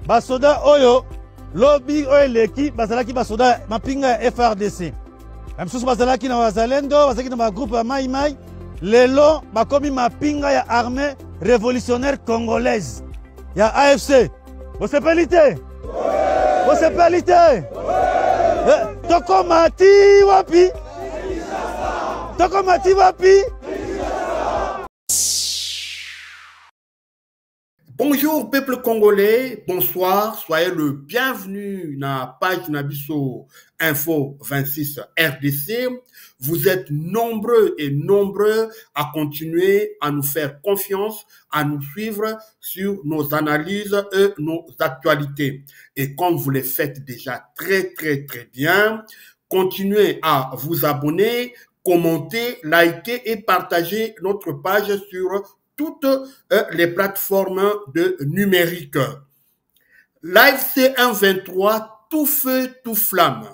basoda oyo lobby oyo leki bazalaki basoda mapinga ya FRDC. Msusu bazalaki na wazalendo, bazalaki na groupe ya Mai Mai. Lelo bakomi mapinga ya armée révolutionnaire congolaise ya AFC. Bosepelite? Bosepelite? Toko mati wapi? Toko mati wapi? Bonjour peuple congolais, bonsoir, soyez le bienvenu dans la page Nabiso Info 26 RDC. Vous êtes nombreux et nombreux à continuer à nous faire confiance, à nous suivre sur nos analyses et nos actualités. Et comme vous le faites déjà très bien, continuez à vous abonner, commenter, liker et partager notre page sur toutes les plateformes de numérique. L'AFC 123, tout feu, tout flamme.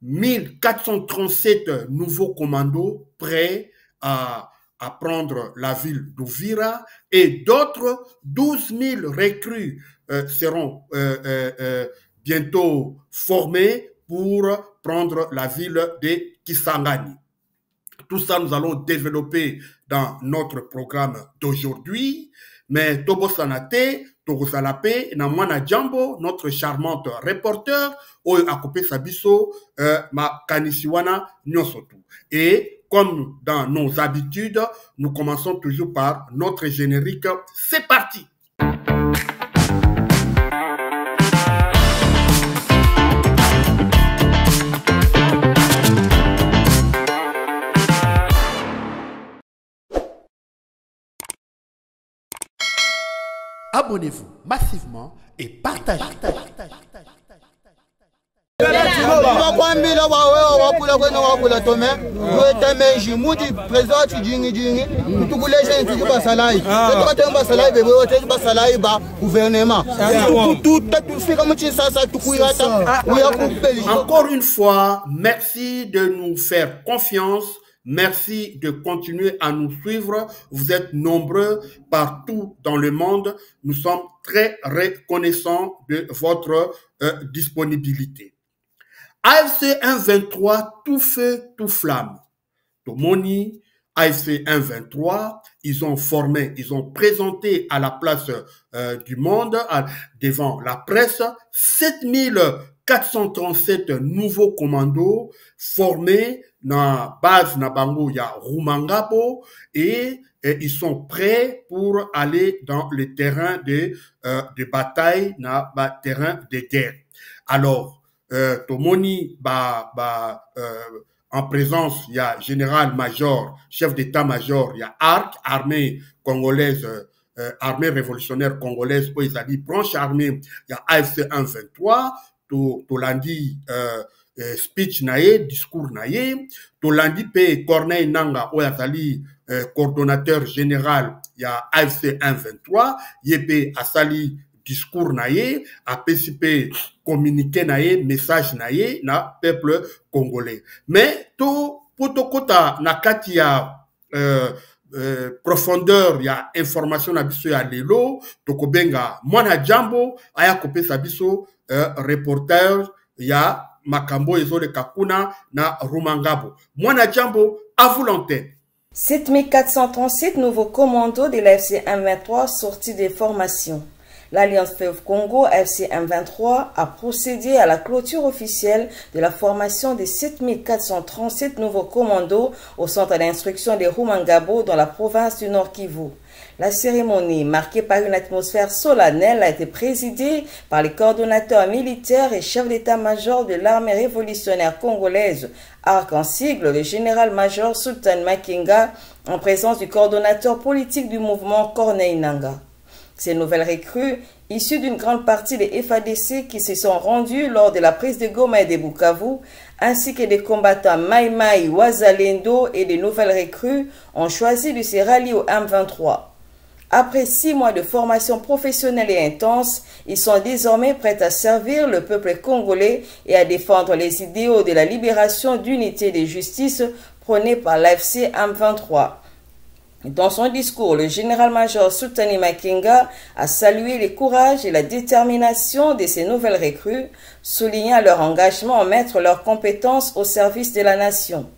1437 nouveaux commandos prêts à prendre la ville d'Uvira et d'autres 12 000 recrues seront bientôt formés pour prendre la ville de Kisangani. Tout ça, nous allons développer dans notre programme d'aujourd'hui. Mais Tobo Sanate, Togo Salapé, Namwana Djambo, notre charmante reporter, Oyo Akopé Sabiso, Ma Kanisiwana Nyosotu. Et comme dans nos habitudes, nous commençons toujours par notre générique. C'est parti! Abonnez-vous massivement et partagez. Encore une fois, merci de nous faire confiance. Merci de continuer à nous suivre. Vous êtes nombreux partout dans le monde. Nous sommes très reconnaissants de votre disponibilité. AFC 123, tout feu, tout flamme. Tomoni, AFC 123, ils ont formé, ils ont présenté à la place du monde, devant la presse, 7437 nouveaux commandos formés dans la base Nabango, il y a Rumangabo, et ils sont prêts pour aller dans le terrain de bataille, dans le terrain de guerre. Alors, Tomoni, en présence, il y a général-major, chef d'état-major, il y a ARC, armée congolaise, armée révolutionnaire congolaise, Oizali, branche armée, il y a AFC 123, Tolandi, speech nae, discours nae, Tolandi P. Corneille Nanga, Oizali, coordonnateur général, il y a AFC 123, Yepé Asali, discours nae, APCP communiqué nae, message nae, na peuple congolais. Mais tout potokota na katia profondeur ya information na biso ya lelo tokobenga mwana jambo aya kopé sabiso reporter ya makambo ezole kakuna na Rumangabo. Mwana jambo à vous l'antenne. 7437 nouveaux commandos de l'AFC 123 sortis des formations. L'Alliance Fleuve Congo AFC 123 a procédé à la clôture officielle de la formation des 7437 nouveaux commandos au centre d'instruction de Rumangabo dans la province du Nord Kivu. La cérémonie, marquée par une atmosphère solennelle, a été présidée par les coordonnateurs militaires et chefs d'état-major de l'armée révolutionnaire congolaise, ARC en sigle, le général-major Sultan Makenga, en présence du coordonnateur politique du mouvement Corneille Nanga. Ces nouvelles recrues, issues d'une grande partie des FADC qui se sont rendues lors de la prise de Goma et de Bukavu, ainsi que des combattants Mai Mai, Wazalendo et des nouvelles recrues, ont choisi de se rallier au M23. Après 6 mois de formation professionnelle et intense, ils sont désormais prêts à servir le peuple congolais et à défendre les idéaux de la libération, d'unité et de justice prônés par l'AFC M23. Dans son discours, le général-major Sultani Makenga a salué le courage et la détermination de ces nouvelles recrues, soulignant leur engagement à mettre leurs compétences au service de la nation.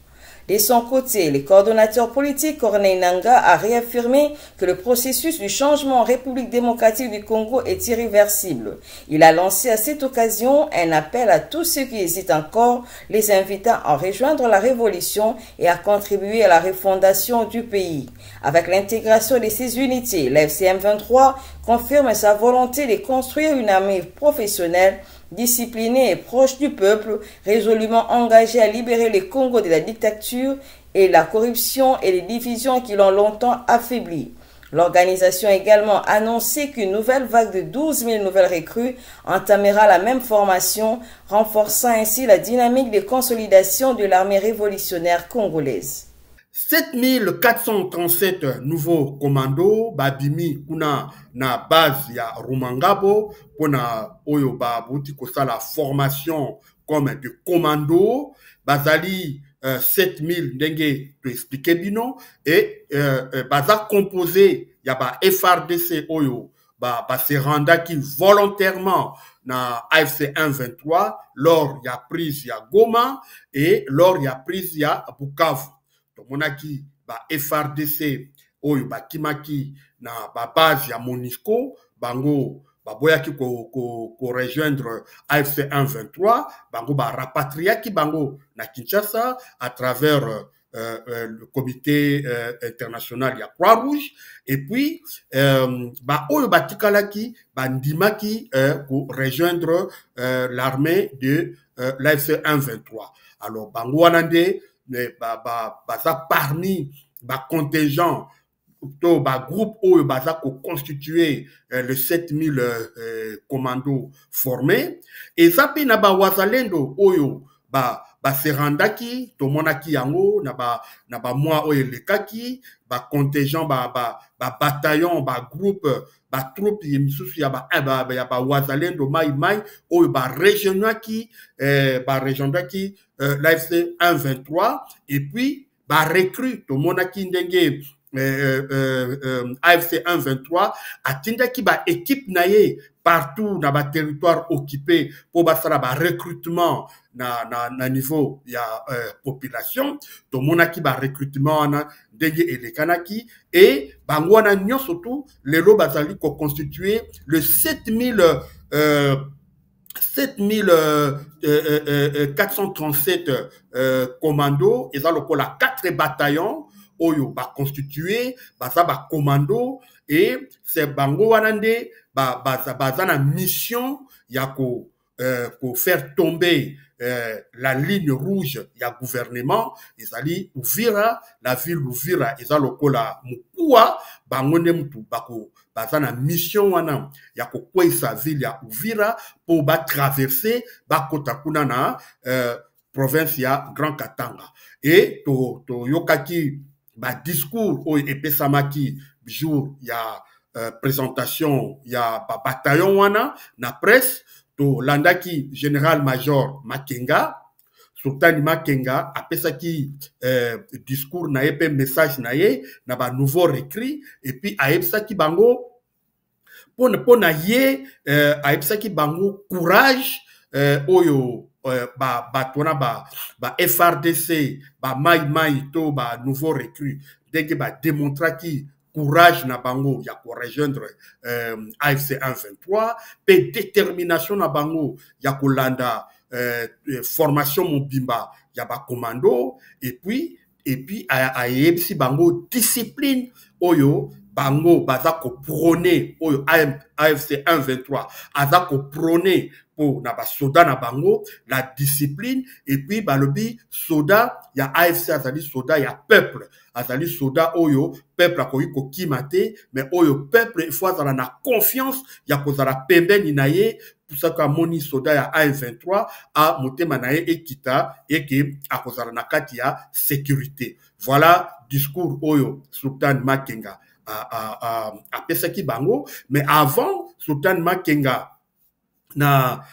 De son côté, le coordonnateur politique Corneille Nangaa a réaffirmé que le processus du changement en République démocratique du Congo est irréversible. Il a lancé à cette occasion un appel à tous ceux qui hésitent encore, les invitant à rejoindre la révolution et à contribuer à la refondation du pays. Avec l'intégration de ces unités, l'FCM 23 confirme sa volonté de construire une armée professionnelle, discipliné et proche du peuple, résolument engagé à libérer le Congo de la dictature et la corruption et les divisions qui l'ont longtemps affaibli. L'organisation a également annoncé qu'une nouvelle vague de 12 000 nouvelles recrues entamera la même formation, renforçant ainsi la dynamique de consolidation de l'armée révolutionnaire congolaise. 7437 nouveaux commandos babimi kuna na base ya Rumangabo pona oyo babuti kosala formation comme de commando bazali 7000 ndenge to expliquer bino et baza composé ya ba FRDC oyo ba se randaki volontairement na AFC 123 lors ya prise ya Goma et lors ya prise ya Bukavu. Monaki ba FRDC oyo bakimaki na ba base ya MONUSCO bango baboyaki ko rejoindre AFC 123 bango ba rapatriaki bango na Kinshasa à travers le comité international ya Croix-Rouge et puis ba oyo batikalaki bandimaki ko rejoindre l'armée de l'AFC 123. Alors bango wanande baza parmi ba contingent to ba groupe oyo baza ko constituer le 7000 commandos formés et zapi na ba wazalendo oyo ba serandaki to monaki yango na ba mois oyo lekaki ba contingent ba bataillon ba groupe ba troupe misusu ya ba wazalendo mai oyo ba régionaki l'AFC 123 et puis ba recrue to monaki ndenge AFC 123 atindaki ba équipe naye partout dans ba territoire occupé pour basala ba recrutement na niveau ya population to monaki ba recrutement na ndenge elekanaki et bango wana nyonso tout lelo bazali ko constituer le 7437 commandos et ça le la 4 bataillons oyo ba constitué baza ba commando et c'est bango wanande baza na mission ya ko faire tomber la ligne rouge ya gouvernement ezali Uvira, la ville Uvira eza lokola mukua bango nde mutu bako baza na mission wana ya kokwesa ville ya Uvira pour ba traverser bakota kuna na province ya Grand Katanga et to yokaki ba discours oyo epesamaki jour ya présentation ya ba bataillon wana na presse to landaki général-major Makenga Sultani Makenga apesaki discours na ye message na ye na ba nouveau recrues et puis aepsaki bango pona ye aepsaki bango courage oyo batona ba FRDC ba mai to ba nouveau recrues dès que ba démontraki courage na bango ya ko rejoindre AFC 123 pe détermination na bango ya ko landa formation mobimba ya ba commando et puis ayebisi bango discipline oyo bango baza ko prôner oyo AFC 123 aza ko prôner pour na ba soda na bango la discipline et puis balobi soda ya AFC azali soda ya peuple azali soda oyo peuple akoki kokimate mais oyo peuple il faut azala na confiance ya kozala pembeni na ye pour ça ka moni soda ya A23 a motema na ye ekita eke akozala na kati ya sécurité. Voilà discours oyo Sultan Makenga a pesaki bango mais avant Sultan Makenga na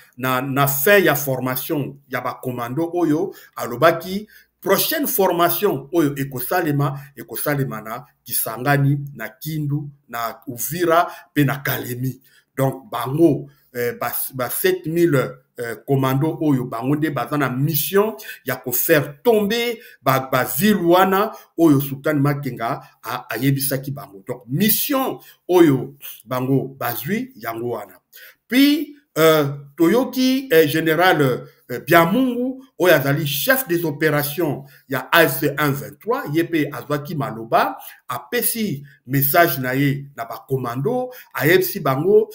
fin ya formation ya ba commando oyo alobaki prochaine formation oyo ekosalema na Kisangani, na Kindu, na Uvira pe na Kalemi. Donc bango 7000 commando oyo bango nde baza na mission ya ko faire tomber ba ville wana oyo Sultan Makenga a yebisaki bango. Donc mission oyo bango bazwi yango wana. Puis toyoki général Biamungu oyo azali chef des opérations ya AFC 123 yepe azwaki maloba apesi message na ye na ba commando ayebisi bango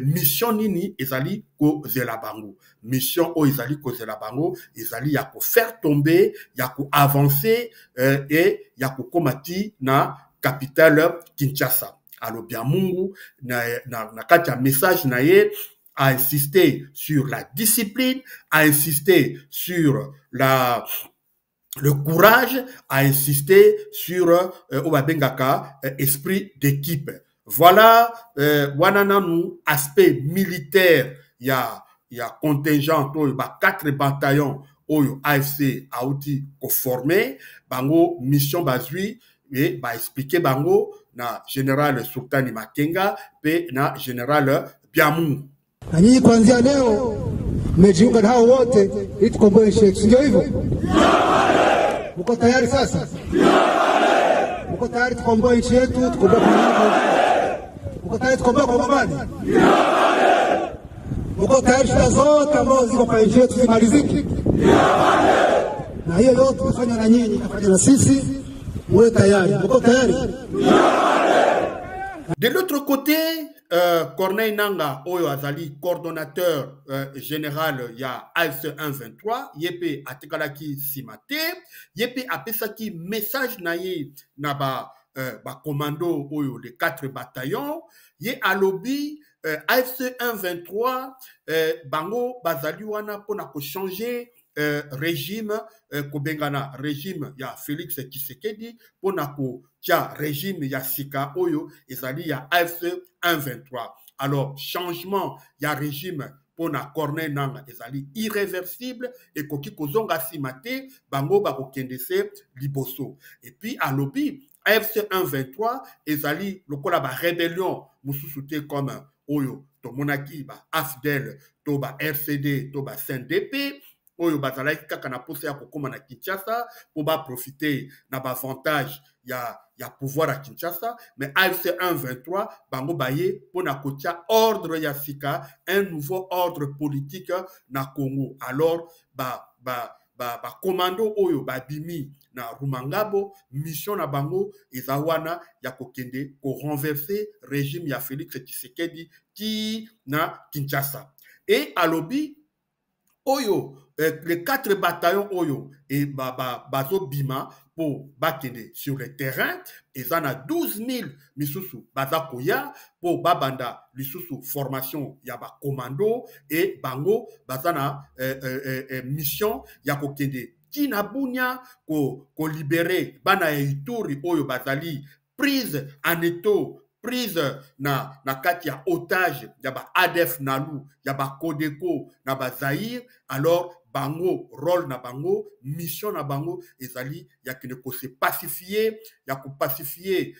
mission nini ezali ko zela bango. Mission oyo ezali ko zela bango ezali ya ko faire tomber, ya ko avancer et ya ko komati na capitale Kinshasa. Alors Biamungu na kati ya message na ye a insisté sur la discipline, a insisté sur le courage, a insisté sur esprit d'équipe. Voilà, wanananu aspect militaire, il y a contingent, il y a 4 bataillons oyo AFC a outi formé, bango mission bazui et ba expliquer bango na général Sultani Makenga pe na général Biamungu. Na nyinyi kuanzia leo mmejiunga na hao wote ili tukomboe nchi yetu, ndio hivyo? Mko tayari sasa? Mko tayari tukomboe nchi yetu, tukomboe mko tayari tukomboe kwa amani? Mko tayari shida zote ambazo ziko kwa nchi yetu zimalizike? Na hiyo yote tunafanya na nyinyi, tunafanya na sisi, mwe tayari? Mko tayari? De l'autre côté, Corneille Nanga, Oyo Azali, coordonnateur général ya AFC 123, Yepe Atekalaki Simate, Yepe Apesaki message naye na ba commando Oyo, les 4 bataillons, Ye alobi AFC 123, Bango Bazali wana pona ko changer régime Kobengana, régime ya Félix Tshisekedi, pona ko tia régime ya Sika Oyo, ezali ya AFC 123. Alors, changement ya régime pona Corneille Nanga ezali irréversible et koki kozonga simate bango bako kendese liboso. Et puis à lobby AFC 123 ezali lokola ba rébellion mususute comme Oyo tomonaki ba AFDEL to ba RCD to ba CNDP Oyo bazalaki kaka na posa ya kokoma na Kinshasa pour ba profiter na ba avantage ya pouvoir à Kinshasa, mais AFC 123 bango baye pona kotia ordre ya sika, un nouveau ordre politique na Congo. Alors commando oyo bimi na Rumangabo, mission na bango ezawana ya kokende ko renverser régime ya Félix Tshisekedi qui na Kinshasa. Et à lobby Oyo, les 4 bataillons Oyo et Bazo Bima pour bakende sur le terrain, et ça a 12 000 misusu bazakoya pour babanda lisusu formation yaba commando et bango bazana mission ya kokende tina bunya ko libérer bana ya Ituri Oyo bazali prise en étau, prise na kati ya otage ya ba ADF Nalu, ya ba Kodeko na ba Zaïre. Alors bango rôle na bango, mission na bango ezali ya kene ko se pacifier, ya ko pacifier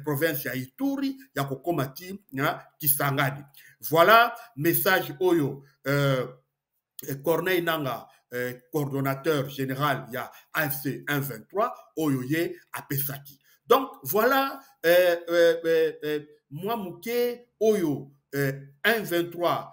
province ya Ituri, ya ko komati na Kisangani. Voilà message oyo Corneille Nanga, coordonnateur général ya AFC 123 oyo ye apesaki. Donc voilà, moi Mouké Oyo 123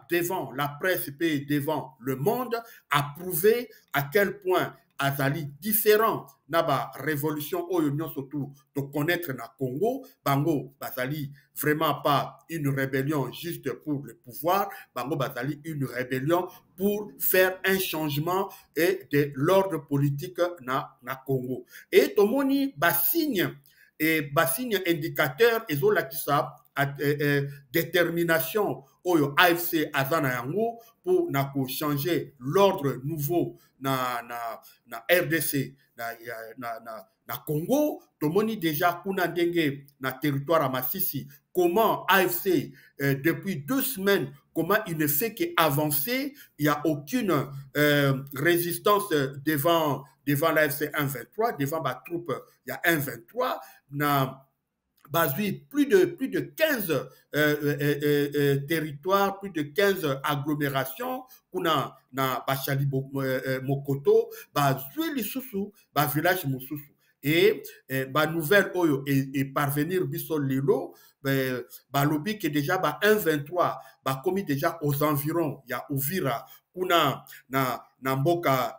devant la presse et devant le monde a prouvé à quel point Azali différent naba révolution Oyo nyon surtout de connaître na Congo, bango bazali vraiment pas une rébellion juste pour le pouvoir, bango bazali une rébellion pour faire un changement et de l'ordre politique na Congo. Et tomoni basigne indicateur ezola qui ça détermination oyo AFC azana yango pour na ko changer l'ordre nouveau na RDC na Congo. Tomoni déjà kuna ndenge na territoire à Massissi comment AFC depuis 2 semaines comment il ne fait qu'avancer, il n'y a aucune résistance devant l'AFC 1-23, devant ma troupe, il y a 1-23, na basui plus de 15 territoires, plus de 15 agglomérations, kuna na Bachali Mokoto, basui lisusu, ba village mususu. Et ba nouvelle oyo et parvenir biso lelo ba lobby que déjà ba 1-23 ba commis déjà aux environs ya Uvira kuna na mboka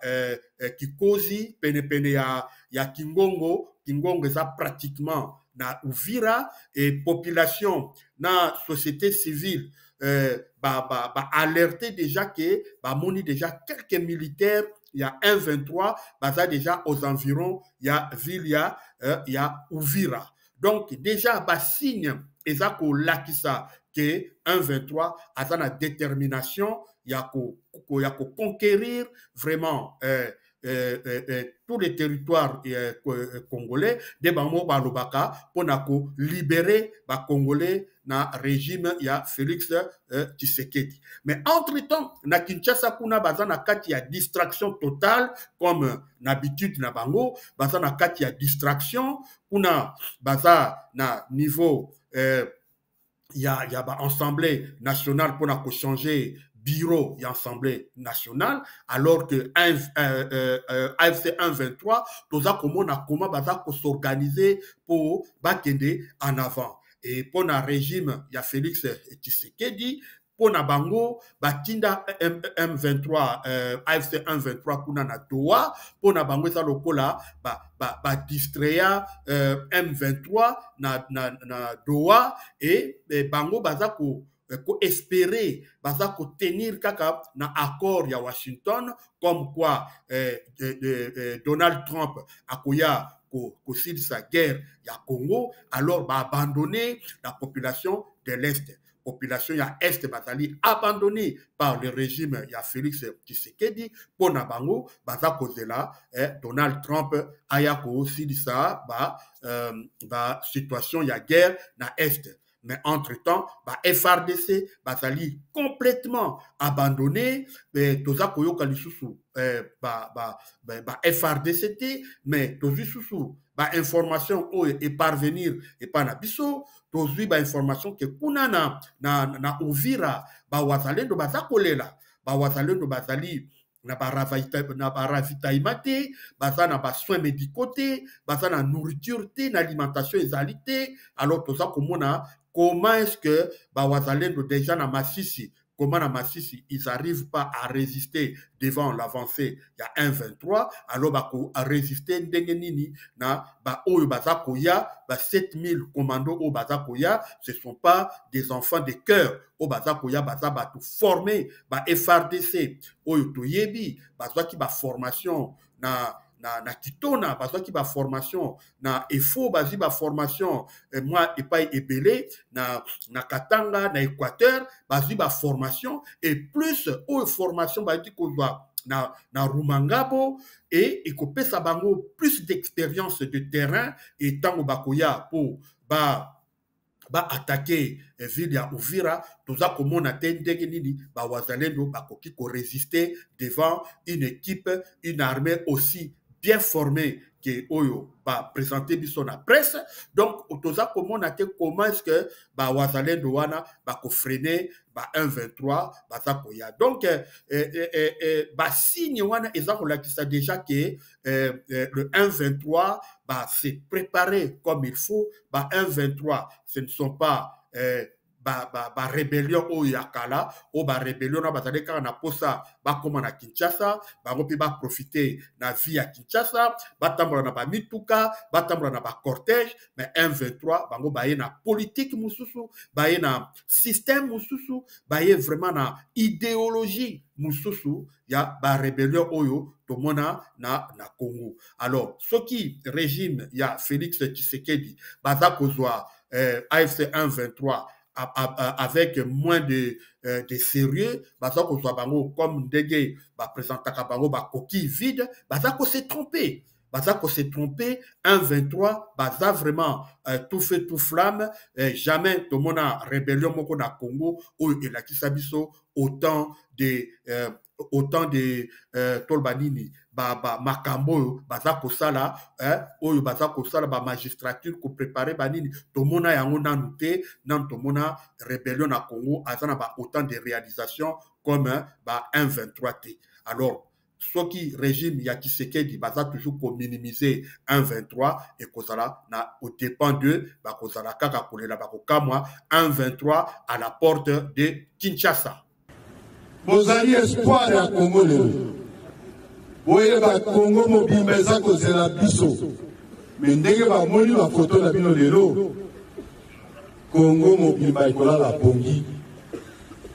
Kikozi pene ya Kingongo eza pratiquement na Uvira et population na société civile alerté déjà que moni déjà quelques militaires. Il y a 1-23, baza déjà aux environs, il y a ville, il y a Uvira. Donc déjà, signe ezako lakisa que 1-23 a la détermination, il y a ko conquérir vraiment tous les territoires congolais de bango balobaka pour libérer ba congolais na régime ya Félix Tshisekedi. Mais entre-temps na Kinshasa kuna baza na kati ya distraction totale comme d'habitude na bango baza na kati ya distraction kuna baza na niveau ya ba assemblée nationale pour na changer bureau et assemblée nationale, alors que AFC 1-23, tout ça comment baza s'organiser pour bakende en avant. Et pour le régime, il y a Félix Tshisekedi, pour na bango, batinda M23, AFC 1-23 kuna na Doha, pour na bango ça lokola, distraya M23 na Doha, et bango baza ko espérer baza ko tenir kaka na accord ya Washington comme quoi Donald Trump akoya ko sa guerre ya Congo, alors abandonner la population de l'Est. Population ya Est bazali abandonnée par le régime ya Félix Tshisekedi pour na bango baza kozela Donald Trump aya ko sa situation ya guerre na Est. Mais entre-temps, FRDC bazali complètement abandonné. Toza koyoka lisusu FRDC, mais tozi susu information et parvenir et pas na biso, tozi information que kuna na Uvira wazalendo bazakolela, wazalendo bazali na ravitaillement te, baza na soins médicaux te, baza na nourriture te, na alimentation ezalité. Alors toza komona comment est-ce que wazalendo déjà na Massissi, comment na Massissi ils n'arrivent pas à résister devant l'avancée il y a 1-23, alors à résister ndenge nini na oyo bazakoya 7000 commandos au bazakoya, ce sont pas des enfants de cœur au bazakoya bazabatu formés FRDC oyo toyebi bazaki formation na Kitona, parce qu'il y a formation, na EFO, bazi ba formation, moi, et pas ébélé, na Katanga, na Équateur, bazi ba formation, et plus, formation, bazi qu'on doit, na Rumangabo, et qu'on sa bango plus d'expérience de terrain, et tango bakoya pour, attaquer ville ya Uvira, toza komona te ndenge nini wazalendo bakoki ko résister devant une équipe, une armée aussi bien formé que Oyo va présenter biso na presse. Donc toza komona te comment est-ce que wazalendo wana ko freiner 1-23 bazakoya. Donc signe wana ezako lakisa déjà que le 1-23 s'est préparé comme il faut. 1-23 ce ne sont pas rébellion au yakala ou rébellion na bazale kaka na posa koma na Kinshasa bango pe profiter na vie à Kinshasa batambola na mituka batambola na cortège. Mais 1-23 bango baye na politique mususu baye na système mususu baye vraiment na idéologie mususu ya rébellion oyo tomona na Congo. Alors ce qui régime ya Félix Tshisekedi baza kozwa AFC 1-23 avec moins de sérieux, baza ko zwa bango comme ndenge ba présentaka bango ba coquille vide, baza ko s'est trompé. Baza ko s'est trompé, 1-23, baza vraiment tout fait tout flamme, jamais to mona rébellion moko na Congo ou elakisa biso autant de tolbanini makambo baza ko sala oyo baza ko sala ba magistrature ko préparer banini to mona yango nanu te nan to mona rébellion na Congo azana ba autant de réalisations comme ba 1-23 t. Alors ce qui régime ya Tshisekedi baza toujours pour minimiser 1-23 et kozala na au dépend de ba kozala kaka kolela ba kokamwa 1-23 à la porte de Kinshasa. Bozali espoir ya Congo lelo. Boye ba Congo mobimba eza kozela biso. Mais ndenge ba moni ba photo na bino lelo. Congo mobimba ikola la pongi.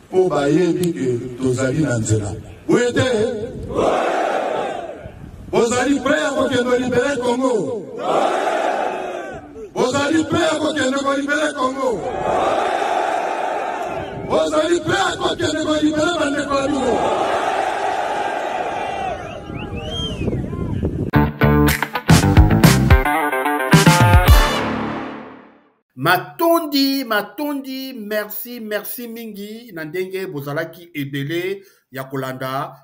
Po ba yebi ke tozali na nzela. Boye te. Bozali prêt à kokendo libérer Congo. Bozali prêt à kokendo libérer Congo. Bozali prêt à kokendo libérer bandeko na bino. Matondi, merci mingi nandenge bozalaki ebele ya kolanda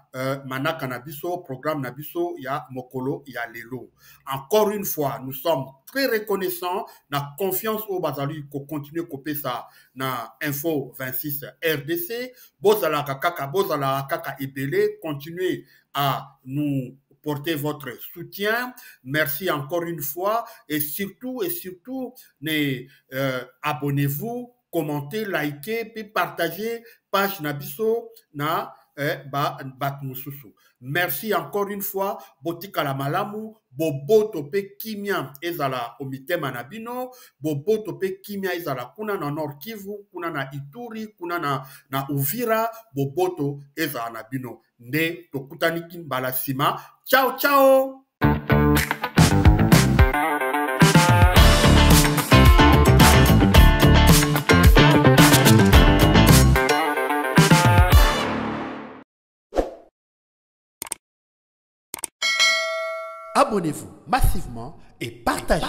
manaka na biso programme na biso ya mokolo ya lelo. Encore une fois, nous sommes très reconnaissants na confiance au bazali ko continuer koper ça na info 26 RDC. Bozalaka kaka ebele, continuez à nous porter votre soutien. Merci encore une fois et surtout, abonnez-vous, commentez, likez, puis partagez page Nabiso na Batmususu. Merci encore une fois. Botika la malamu, bobo tope kimia ezala omite manabino, bobo tope kimia ezala kuna na Nord Kivu, kuna na Ituri, kuna na Uvira, boboto ezala nabino. Nde tokutaniki balasima. Ciao, ciao! Abonnez-vous massivement et partagez.